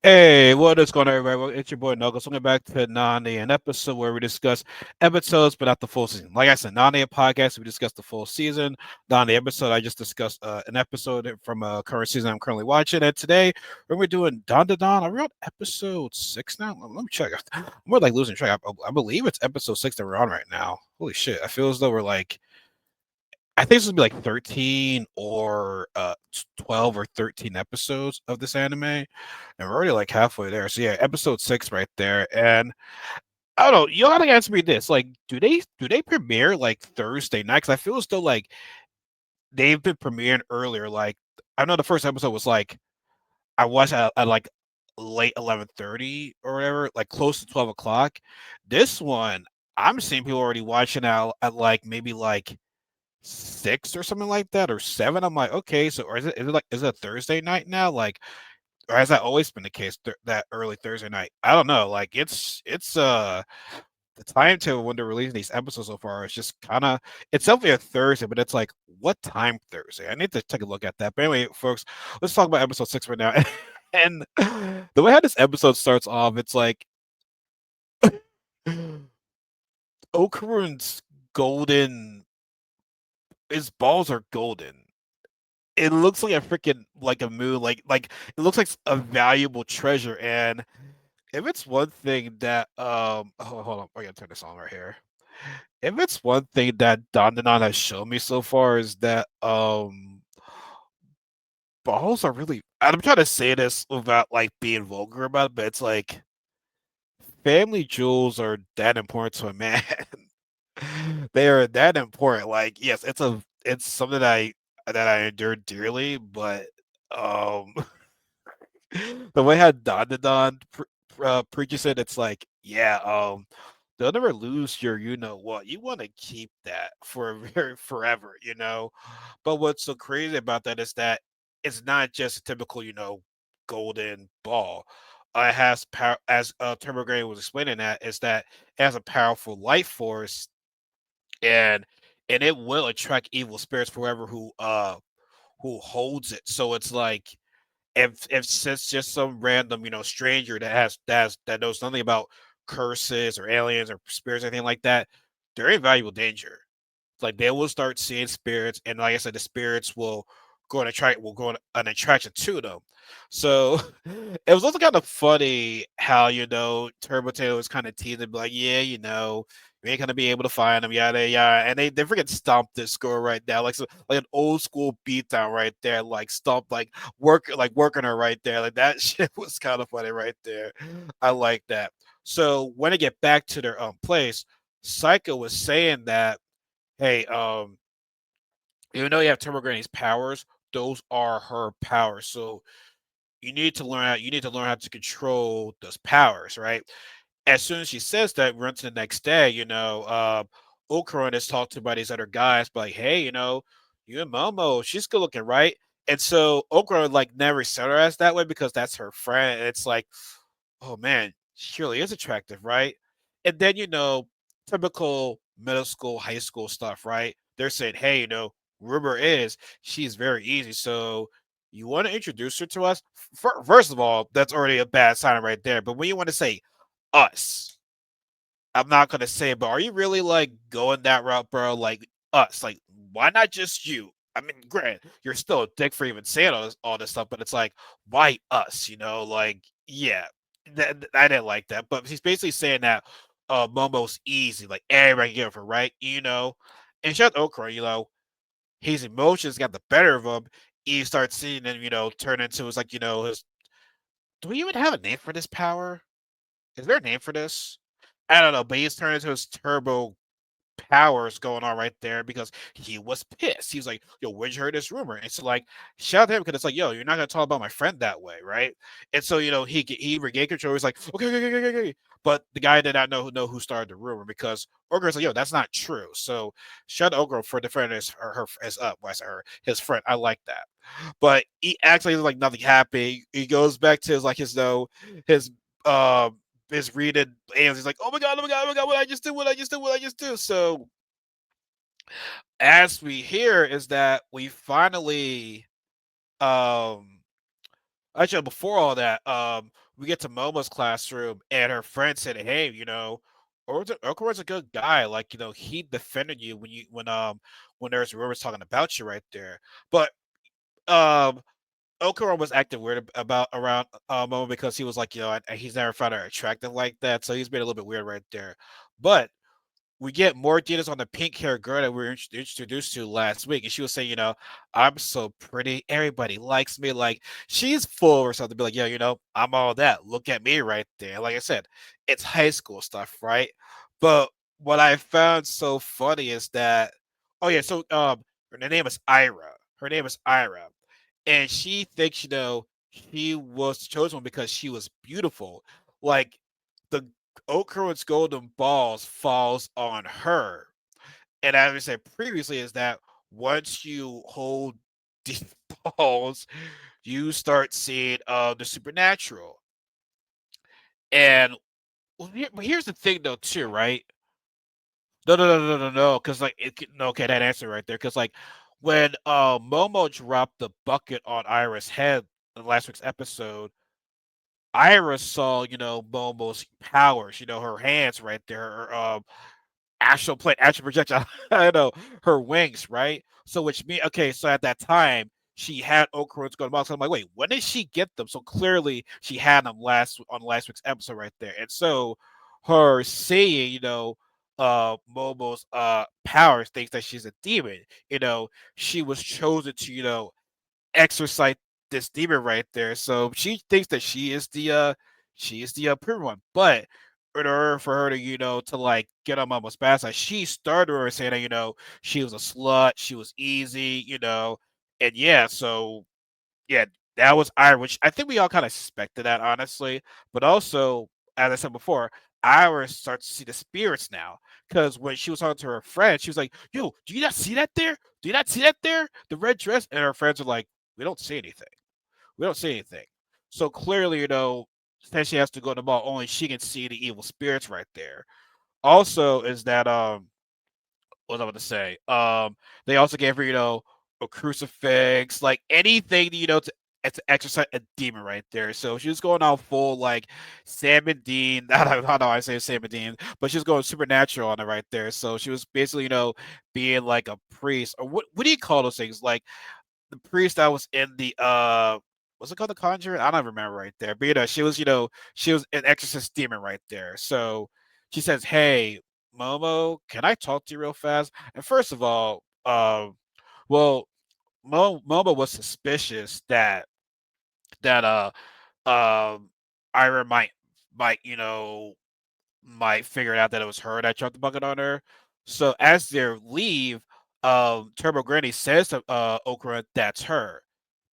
Hey, what is going on, everybody? Well, it's your boy Nuggles. Welcome back to Nani, an episode where we discuss episodes, but not the full season. Like I said, Nani, a podcast, we discuss the full season. Nani episode, I just discussed an episode from a current season I'm currently watching. And today, we're doing dandadan. Are we on episode 6 now? Let me check. I'm more like losing track. I believe it's episode 6 that we're on right now. Holy shit. I feel as though we're like I think this would be like 13 or 12 or 13 episodes of this anime. And we're already like halfway there. So yeah, episode 6 right there. And I don't know, you gotta answer me this. Like, do they premiere like Thursday night? Because I feel as though like they've been premiering earlier. Like I know the first episode was like I watched at like late 11:30 or whatever, like close to 12 o'clock. This one, I'm seeing people already watching out at like maybe like 6 or something like that, or 7. I'm like, okay, so or is it a Thursday night now? Like, or has that always been the case that early Thursday night? I don't know. Like, it's the timetable when they're releasing these episodes so far is just kind of it's definitely a Thursday, but it's like what time Thursday? I need to take a look at that. But anyway, folks, let's talk about episode 6 right now. And the way how this episode starts off, it's like Okarun's golden his balls are golden. It looks like a freaking like a moon, like it looks like a valuable treasure. And if it's one thing that hold on, I gotta turn this on right here. If it's one thing that Dandanon has shown me so far is that balls are really I'm trying to say this without like being vulgar about it, but it's like family jewels are that important to a man. They are that important. Like, yes, it's something that I endure dearly, but um the way how Don preaches it, it's like, yeah, don't ever lose your you know what. You want to keep that for very forever, you know. But what's so crazy about that is that it's not just a typical, golden ball. It has power, as Turbo Gray was explaining that, is that it has a powerful life force, and it will attract evil spirits forever who holds it. So it's like if it's just some random stranger that knows nothing about curses or aliens or spirits or anything like that, they're in valuable danger. Like they will start seeing spirits, and like I said, the spirits will go on an attraction to them. So it was also kind of funny how Turbo Tail was kind of teasing, like, yeah, you ain't gonna be able to find them, yada yada, and they freaking stomped this score right now, like an old school beatdown right there, like stomp, working her right there, like that shit was kind of funny right there. I like that. So when they get back to their place, Psycho was saying that, hey, even though you have Turbo Granny's powers, those are her powers. So you need to learn how to control those powers, right? As soon as she says that, we run to the next day, Okaran is talked to by these other guys, but like, hey, you and Momo, she's good looking, right? And so Okaran like never said her as that way because that's her friend. And it's like, oh man, she really is attractive, right? And then typical middle school, high school stuff, right? They're saying, hey, rumor is she's very easy, so you want to introduce her to us? First of all, that's already a bad sign right there. But when you want to say us, I'm not gonna say it, but are you really like going that route, bro? Like us, like why not just you? I mean, grant you're still a dick for even saying all this stuff, but it's like, why us? Like, yeah, I didn't like that. But he's basically saying that Momo's easy, like everybody can give her, right? And Shut Okra, his emotions got the better of him. He starts seeing him, turn into his like, his. Do we even have a name for this power? Is there a name for this? I don't know, but he's turned into his turbo powers going on right there because he was pissed. He was like, "Yo, where'd you heard this rumor?" And so like, shout out to him because it's like, "Yo, you're not gonna talk about my friend that way, right?" And so he regained control. He's like, "Okay, okay, okay, okay, okay." But the guy did not know who started the rumor because Ogre's like, "Yo, that's not true." So shout out Ogre for defending her as up. Why is it her his friend? I like that. But he actually like nothing happened. He goes back to his uh is reading and he's like, oh my god, oh my god, oh my god, what I just do, what I just do, what I just do. So as we hear is that we finally um actually, before all that, we get to Momo's classroom, and her friend said, "Hey, Okaru's a good guy. Like, he defended you when there's rumors talking about you right there." But um, Okaru was acting weird about around Momo because he was like, he's never found her attractive like that, so he's been a little bit weird right there. But we get more details on the pink haired girl that we were introduced to last week, and she was saying, I'm so pretty, everybody likes me. Like, she's full or something, be like, yo, I'm all that. Look at me right there. Like I said, it's high school stuff, right? But what I found so funny is that, oh yeah, so her name is Ira. Her name is Ira, and she thinks, she was the chosen one because she was beautiful. Like, the Okaru's golden balls falls on her. And as I said previously, is that once you hold these balls, you start seeing the supernatural. And but here's the thing, though, too, right? No, no, no, no, no, no, because like no, okay, that answer right there, because like when Momo dropped the bucket on Iris' head in last week's episode, Iris saw, Momo's powers, her hands right there, astral plane, astral projection. I know her wings, right? So which mean okay, so at that time she had Okaru's golden balls. So I'm like, wait, when did she get them? So clearly she had them last week's episode right there. And so her seeing, Momo's powers thinks that she's a demon. She was chosen to, exorcise this demon right there. So she thinks that she is the proven one. But in order for her to, to like get on Mama's bad side, she started her saying that, she was a slut, she was easy, and yeah, so yeah, that was Ira, which I think we all kind of suspected that, honestly. But also, as I said before, Ira starts to see the spirits now. Because when she was talking to her friend, she was like, yo, do you not see that there? Do you not see that there? The red dress? And her friends are like, we don't see anything. We don't see anything. So clearly, since she has to go to the mall, only she can see the evil spirits right there. Also, is that what was I about to say? They also gave her, a crucifix, like anything, to exorcise a demon right there. So she was going out full like Sam and Dean. I don't know how I say Sam and Dean, but she was going supernatural on it right there. So she was basically, being like a priest, or what do you call those things? Like the priest that was in the what's it called, The Conjuring? I don't remember right there. But she was an exorcist demon right there. So she says, "Hey, Momo, can I talk to you real fast?" And first of all, well, Momo was suspicious that Ira might might figure out that it was her that dropped the bucket on her. So as they leave, Turbo Granny says to Okra, "That's her.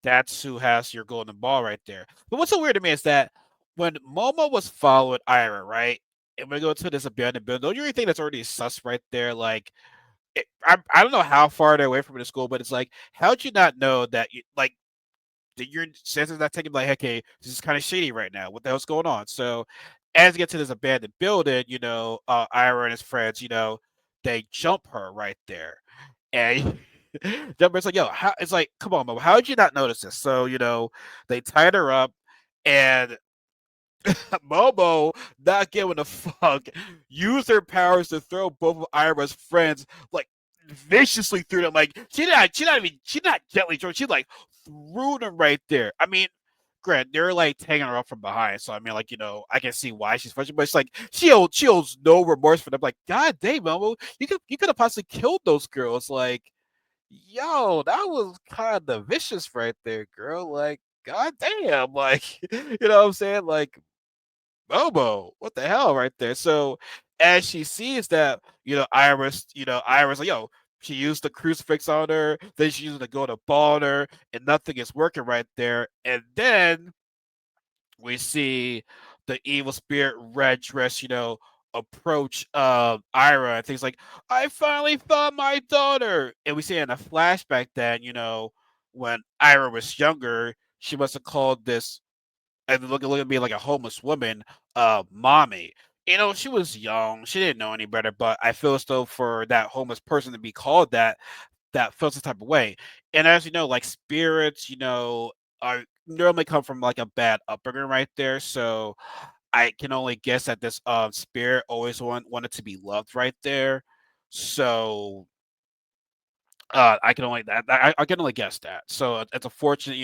That's who has your golden ball right there." But what's so weird to me is that when Momo was following Ira, right, and we go to this abandoned building, don't you really think that's already sus right there? Like, I don't know how far they're away from the school, but it's like, how'd you not know that like your senses not taking like, okay, this is kind of shady right now. What the hell's going on? So as we get to this abandoned building, Ira and his friends, they jump her right there. And Jumper's like, yo, how it's like, come on, Mo, how did you not notice this? So, they tied her up and Momo, not giving a fuck, used her powers to throw both of Ira's friends like viciously through them. Like she not gently thrown. She like threw them right there. I mean, Grant, they're like taking her up from behind. So I mean, like, I can see why she's frustrated, but it's like she owes no remorse for them. Like, God damn, Momo, you could have possibly killed those girls. Like, yo, that was kind of vicious right there, girl. Like, God damn, like, you know what I'm saying? Like, Bobo, what the hell right there? So as she sees that, Iris like, yo, she used the crucifix on her, then she used to go to ball on her, and nothing is working right there. And then we see the evil spirit red dress, approach Ira and things like, I finally found my daughter. And we see in a flashback that, when Ira was younger, she must have called this and look at me like a homeless woman, mommy. She was young, she didn't know any better, but I feel as though for that homeless person to be called that feels some type of way. And as you know, like spirits, are normally come from like a bad upbringing right there. So I can only guess that this spirit always wanted to be loved right there. So I can only I can only guess that. So it's unfortunate,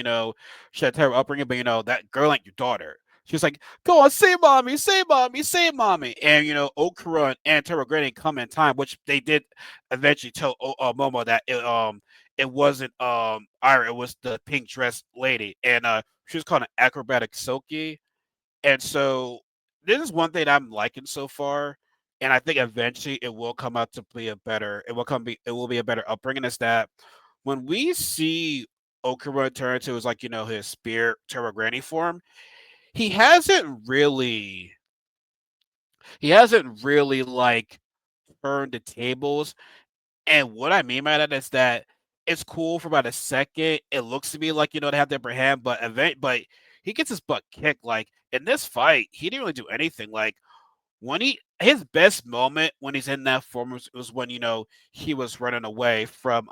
she had a terrible upbringing, but that girl ain't your daughter. She was like, "Go on, say mommy, say mommy, say mommy," and Okura and Terra Granny come in time, which they did eventually tell Momo that it wasn't Ira, it was the pink dress lady, and she was called an acrobatic Silky, and so this is one thing I'm liking so far, and I think eventually it will come out to be a better. It will be a better upbringing. Is that when we see Okura turn to his like his spirit Terra Granny form, he hasn't really he hasn't really like turned the tables. And what I mean by that is that it's cool for about a second. It looks to me like they have the upper hand, but he gets his butt kicked. Like in this fight, he didn't really do anything. Like when his best moment when he's in that form was when he was running away from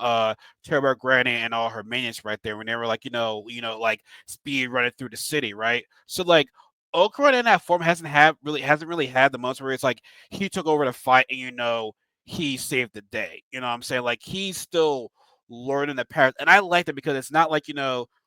Terra Granny and all her minions right there when they were like like speed running through the city, right? So like Okra in that form hasn't really had the moments where it's like he took over the fight and he saved the day. You know what I'm saying? Like he's still learning the path, and I like that because it's not like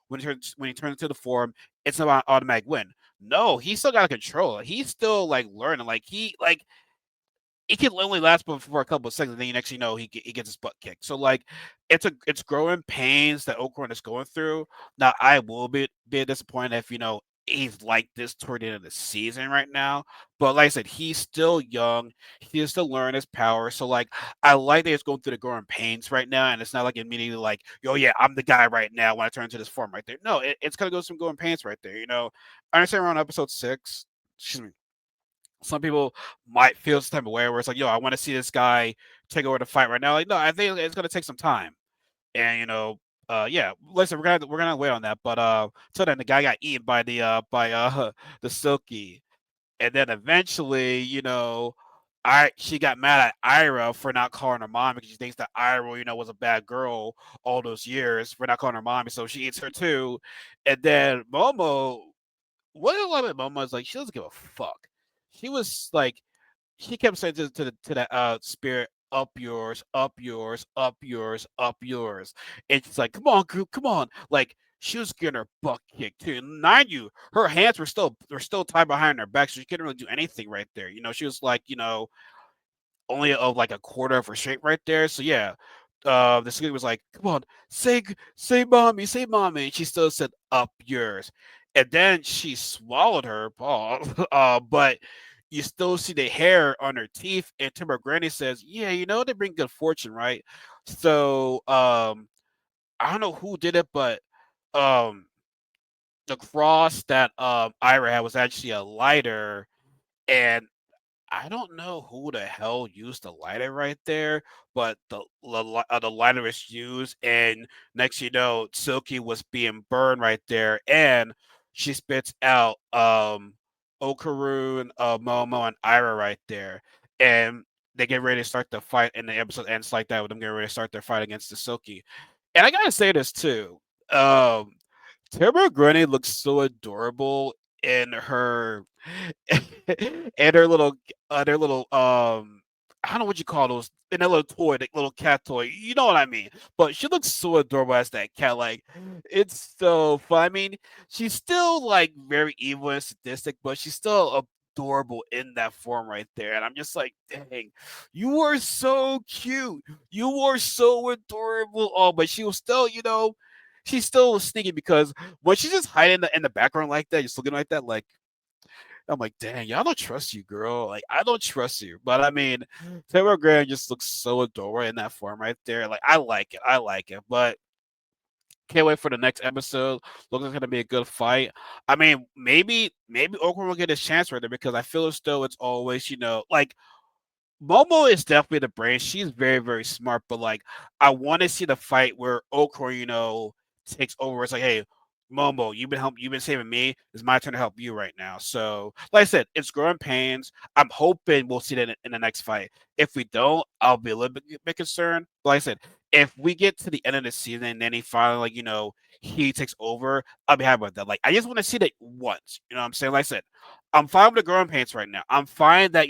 when he turns into the form, it's not an automatic win. No, he still got to control it. He's still like learning. Like it can only last for a couple of seconds, and then next you know he gets his butt kicked. So like it's growing pains that Oakron is going through. Now I will be disappointed if he's like this toward the end of the season right now. But like I said, he's still young. He's still learning his power. So like I like that he's going through the growing pains right now, and it's not like immediately like, oh yeah, I'm the guy right now when I turn into this form right there. No, it's gonna go some growing pains right there. I understand around episode 6. Excuse me, some people might feel some type of way where it's like, yo, I want to see this guy take over the fight right now. Like, no, I think it's gonna take some time. And yeah, listen, we're gonna wait on that. But till then the guy got eaten by the Silky. And then eventually, I she got mad at Ira for not calling her mom because she thinks that Ira, was a bad girl all those years for not calling her mommy, so she eats her too. And then Momo, what I love about Momo is like she doesn't give a fuck. She was like she kept saying to that spirit, up yours, up yours, up yours, up yours. And she's like, come on, group, come on. Like she was getting her butt kicked too. And mind you, her hands were still tied behind her back, so she couldn't really do anything right there. She was like, only of like a quarter of her shape right there. So yeah, the security was like, "Come on, say mommy." And she still said, "Up yours," and then she swallowed her ball. But you still see the hair on her teeth. And Timber Granny says, "Yeah, they bring good fortune, right?" So I don't know who did it, but um, the cross that Ira had was actually a lighter, and I don't know who the hell used the lighter right there, but the lighter was used, and next you know, Silky was being burned right there, and she spits out Okaru and Momo and Ira right there, and they get ready to start the fight, and the episode ends like that with them getting ready to start their fight against the Silky. And I gotta say this too. Um, Tamara Granny looks so adorable in her and her little I don't know what you call those in that little toy, that little cat toy. You know what I mean? But she looks so adorable as that cat. Like it's so fun. I mean, she's still like very evil and sadistic, but she's still adorable in that form right there. And I'm just like, dang, you are so cute. You are so adorable. Oh, but she was still, she's still sneaky because when she's just hiding in the background like that, just looking like that, like I'm like, dang, I don't trust you, girl. Like, I don't trust you. But I mean, Taylor Graham just looks so adorable in that form right there. Like, I like it. I like it. But can't wait for the next episode. Looks like it's gonna be a good fight. I mean, maybe Oakland will get his chance right there because I feel as though it's always, like Momo is definitely the brain. She's very, very smart, but like I want to see the fight where Okor, takes over. It's like, hey, Momo, you've been saving me. It's my turn to help you right now. So, like I said, it's growing pains. I'm hoping we'll see that in the next fight. If we don't, I'll be a little bit concerned. But like I said, if we get to the end of the season and then he finally, like, he takes over, I'll be happy with that. Like, I just want to see that once. You know what I'm saying? Like I said, I'm fine with the growing pains right now. I'm fine that,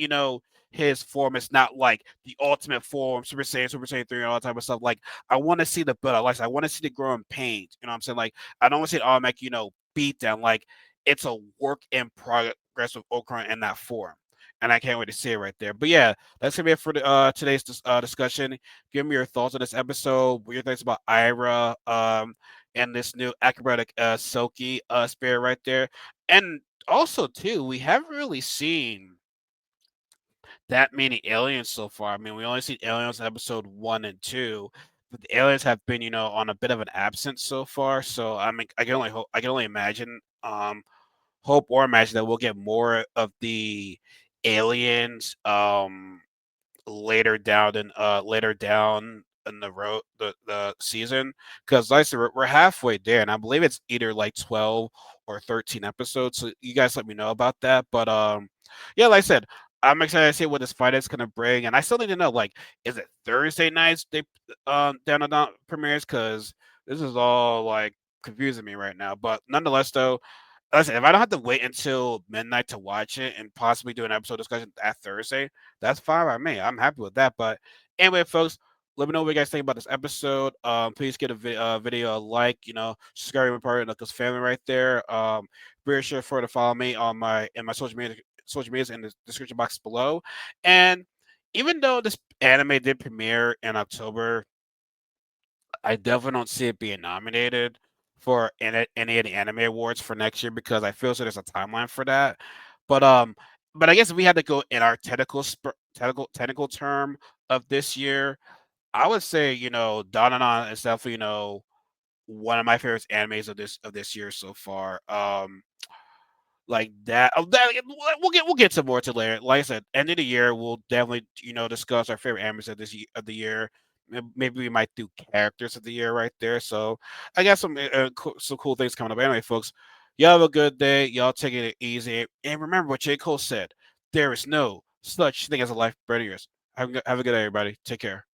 his form is not like the ultimate form, Super Saiyan 3, and all that type of stuff. Like, I want to see the build. Like, I want to see the growing pains. You know what I'm saying? Like, I don't want to see an automatic, beat down. Like, it's a work in progress with Okran in that form. And I can't wait to see it right there. But yeah, that's gonna be it for today's discussion. Give me your thoughts on this episode. What your thoughts about Ira, and this new acrobatic Silky spirit right there. And also too, we haven't really seen that many aliens so far. I mean, we only seen aliens in episode 1 and 2, but the aliens have been, on a bit of an absence so far. So I mean, I can only imagine, hope or imagine that we'll get more of the aliens, later down in the road, the season, because like I said, we're halfway there, and I believe it's either like 12 or 13 episodes. So you guys let me know about that. But yeah, like I said, I'm excited to see what this fight is gonna bring, and I still need to know, like, is it Thursday nights they dandadan premieres? Because this is all like confusing me right now. But nonetheless, though, listen, if I don't have to wait until midnight to watch it and possibly do an episode discussion that Thursday, that's fine by me. I'm happy with that. But anyway, folks, let me know what you guys think about this episode. Please get a video a like, subscribe to my part of Knuckles family right there. Be sure to follow me on my social medias in the description box below. And even though this anime did premiere in October, I definitely don't see it being nominated for any of the anime awards for next year because I feel so there's a timeline for that. But but I guess if we had to go in our technical term of this year, I would say, Dandadan is definitely, one of my favorite animes of this year so far. Like that. Oh, we'll get some more to later. Like I said, end of the year we'll definitely, discuss our favorite animes of the year. Maybe we might do characters of the year right there. So I got some cool things coming up. Anyway, folks, y'all have a good day. Y'all taking it easy, and remember what J. Cole said: there is no such thing as a life better yours. Have a good day, everybody. Take care.